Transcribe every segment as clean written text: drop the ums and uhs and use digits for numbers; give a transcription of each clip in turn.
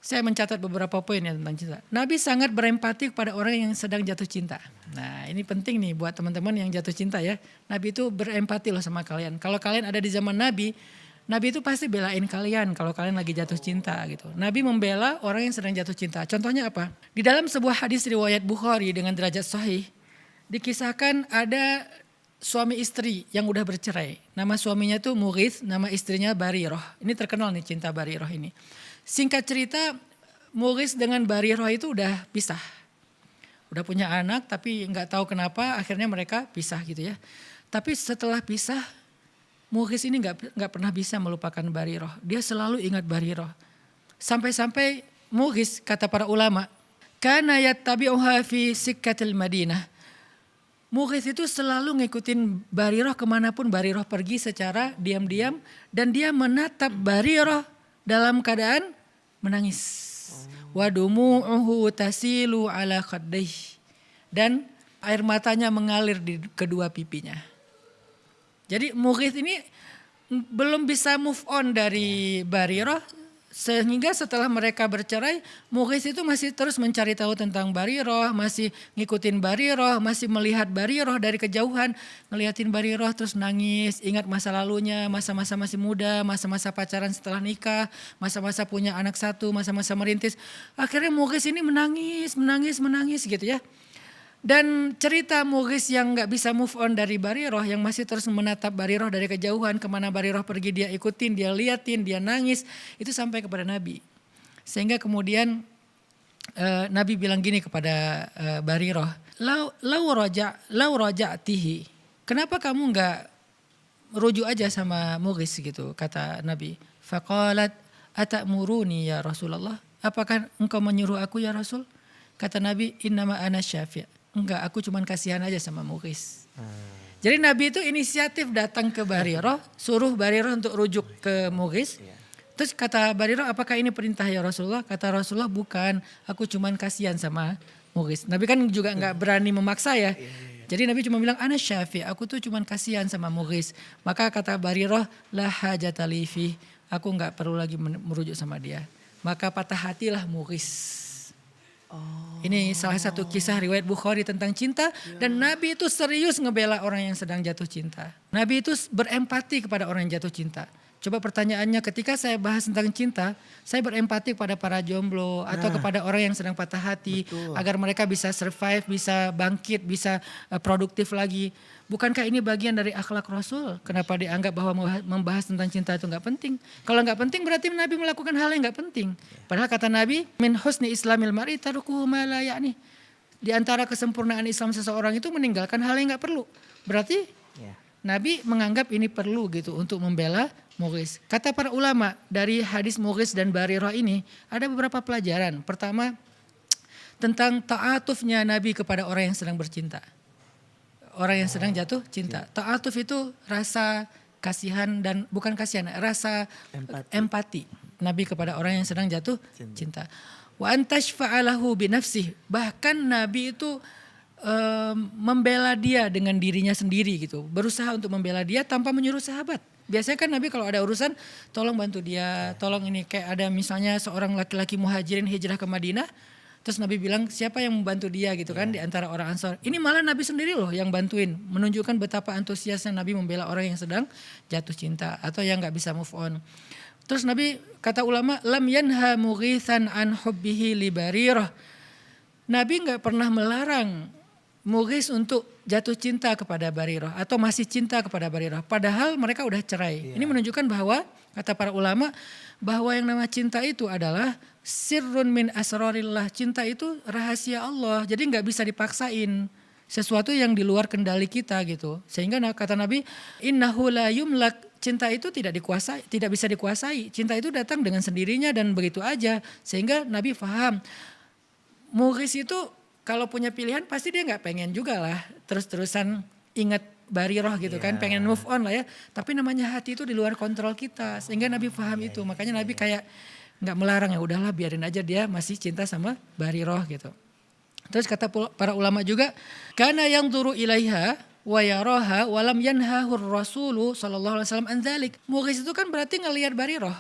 Saya mencatat beberapa poin ya tentang cinta. Nabi sangat berempati kepada orang yang sedang jatuh cinta. Nah ini penting nih buat teman-teman yang jatuh cinta ya. Nabi itu berempati loh sama kalian. Kalau kalian ada di zaman Nabi, Nabi itu pasti belain kalian kalau kalian lagi jatuh cinta gitu. Nabi membela orang yang sedang jatuh cinta. Contohnya apa? Di dalam sebuah hadis riwayat Bukhari dengan derajat sahih, dikisahkan ada suami istri yang udah bercerai. Nama suaminya tuh Mughith, nama istrinya Barirah. Ini terkenal nih cinta Barirah ini. Singkat cerita, Mughith dengan Barirah itu udah pisah. Udah punya anak tapi nggak tahu kenapa akhirnya mereka pisah gitu ya. Tapi setelah pisah, Mughith ini nggak pernah bisa melupakan Barirah. Dia selalu ingat Barirah. Sampai-sampai Mughith kata para ulama, kana yattabi'uha fi sikkatil Madinah. Mughith itu selalu ngikutin Barirah kemanapun Barirah pergi secara diam-diam. Dan dia menatap Barirah dalam keadaan menangis. Wa dumu'uhu tasilu ala khaddayh. Dan air matanya mengalir di kedua pipinya. Jadi Mughith ini belum bisa move on dari Barirah. Sehingga setelah mereka bercerai, Mughith itu masih terus mencari tahu tentang Barirah, masih ngikutin Barirah, masih melihat Barirah dari kejauhan, ngeliatin Barirah terus nangis, ingat masa lalunya, masa-masa masih muda, masa-masa pacaran setelah nikah, masa-masa punya anak satu, masa-masa merintis. Akhirnya Mughith ini menangis gitu ya. Dan cerita Mughith yang gak bisa move on dari Barirah, yang masih terus menatap Barirah dari kejauhan, kemana Barirah pergi dia ikutin, dia liatin, dia nangis, itu sampai kepada Nabi. Sehingga kemudian Nabi bilang gini kepada Barirah, lau raja'tihi, kenapa kamu gak rujuk aja sama Mughith gitu, kata Nabi. Faqalat atamuruni ya Rasulullah, apakah engkau menyuruh aku ya Rasul? Kata Nabi, innama ana syafi'. Enggak, aku cuman kasihan aja sama Mughith. Jadi Nabi itu inisiatif datang ke Barirah, suruh Barirah untuk rujuk ke Mughith. Terus kata Barirah, apakah ini perintah ya Rasulullah? Kata Rasulullah, bukan, aku cuman kasihan sama Mughith. Nabi kan juga enggak berani memaksa ya. Jadi Nabi cuma bilang, ana syafi', aku tuh cuman kasihan sama Mughith. Maka kata Barirah, la hajata li fi, aku enggak perlu lagi merujuk sama dia. Maka patah hatilah Mughith. Ini salah satu kisah riwayat Bukhari tentang cinta. Dan Nabi itu serius ngebela orang yang sedang jatuh cinta. Nabi itu berempati kepada orang yang jatuh cinta. Coba pertanyaannya, ketika saya bahas tentang cinta, saya berempati kepada para jomblo atau kepada orang yang sedang patah hati. Betul. Agar mereka bisa survive, bisa bangkit, bisa produktif lagi. Bukankah ini bagian dari akhlak Rasul? Kenapa dianggap bahwa membahas tentang cinta itu gak penting? Kalau gak penting berarti Nabi melakukan hal yang gak penting. Padahal kata Nabi, min husni islamil mar'i tarukuhu ma la ya'ni. Di antara kesempurnaan Islam seseorang itu meninggalkan hal yang gak perlu. Berarti Nabi menganggap ini perlu gitu untuk membela Mughith. Kata para ulama, dari hadis Mughith dan Barirah ini ada beberapa pelajaran. Pertama, tentang ta'atufnya Nabi kepada orang yang sedang bercinta. Orang yang sedang jatuh cinta. Ta'atuf itu rasa kasihan dan bukan kasihan, rasa empati Nabi kepada orang yang sedang jatuh cinta. Wa antashfa'alahu binafsih. Bahkan Nabi itu membela dia dengan dirinya sendiri gitu. Berusaha untuk membela dia tanpa menyuruh sahabat. Biasanya kan Nabi kalau ada urusan, tolong bantu dia, tolong ini. Kayak ada misalnya seorang laki-laki muhajirin hijrah ke Madinah. Terus Nabi bilang siapa yang membantu dia gitu kan di antara orang Ansor. Ini malah Nabi sendiri loh yang bantuin. Menunjukkan betapa antusiasnya Nabi membela orang yang sedang jatuh cinta. Atau yang gak bisa move on. Terus Nabi kata ulama, lam yanha Mughithan an hubbihi li Barirah. Nabi gak pernah melarang Mughith untuk jatuh cinta kepada Barirah. Atau masih cinta kepada Barirah. Padahal mereka udah cerai. Ini menunjukkan bahwa kata para ulama bahwa yang nama cinta itu adalah sirrun min asrarillah. Cinta itu rahasia Allah. Jadi gak bisa dipaksain. Sesuatu yang di luar kendali kita gitu. Sehingga kata Nabi, innahu la yumlak. Cinta itu tidak dikuasai, tidak bisa dikuasai. Cinta itu datang dengan sendirinya dan begitu aja. Sehingga Nabi faham. Mughith itu kalau punya pilihan pasti dia gak pengen juga lah. Terus-terusan ingat Barirah gitu kan. Pengen move on lah ya. Tapi namanya hati itu di luar kontrol kita. Sehingga Nabi faham itu. Makanya Nabi kayak gak melarang, ya udahlah biarin aja dia masih cinta sama Barirah gitu. Terus kata para ulama juga, kana yang turu ilaiha wa yaraha walam yanhahur rasulu sallallahu alaihi wasallam an dzalik. Mughith itu kan berarti ngelihat Barirah.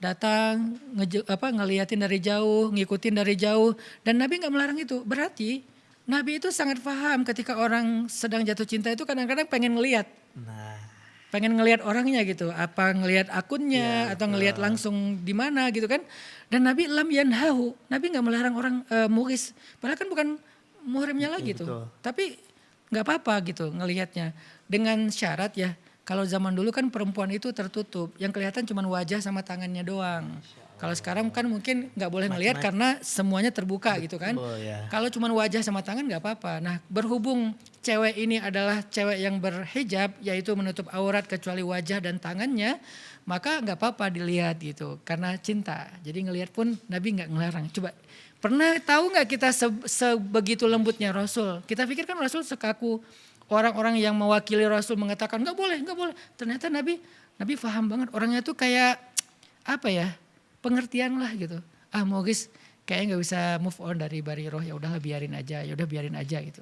datang ngeliatin dari jauh, ngikutin dari jauh, dan Nabi nggak melarang itu. Berarti Nabi itu sangat paham ketika orang sedang jatuh cinta itu kadang-kadang pengen ngeliat. Nah, Pengen ngelihat orangnya gitu, apa ngelihat akunnya iya atau ngelihat betul. langsung di mana gitu kan. Dan Nabi lam yanhahu, Nabi nggak melarang orang muhis, padahal kan bukan muhrimnya lagi tuh. Betul. Tapi nggak apa-apa gitu ngelihatnya dengan syarat ya. Kalau zaman dulu kan perempuan itu tertutup, yang kelihatan cuma wajah sama tangannya doang. Kalau sekarang kan mungkin nggak boleh ngelihat karena semuanya terbuka gitu kan. Betul ya. Kalau cuma wajah sama tangan nggak apa-apa. Nah berhubung cewek ini adalah cewek yang berhijab, yaitu menutup aurat kecuali wajah dan tangannya, maka nggak apa-apa dilihat gitu karena cinta. Jadi ngelihat pun Nabi nggak ngelarang. Coba pernah tahu nggak kita sebegitu lembutnya Rasul? Kita pikir kan Rasul sekaku orang-orang yang mewakili Rasul mengatakan nggak boleh, nggak boleh. Ternyata Nabi paham banget. Orangnya tuh kayak apa ya? Pengertian lah gitu. Mogis kayaknya nggak bisa move on dari Bariroh, ya udahlah biarin aja, ya udah biarin aja gitu.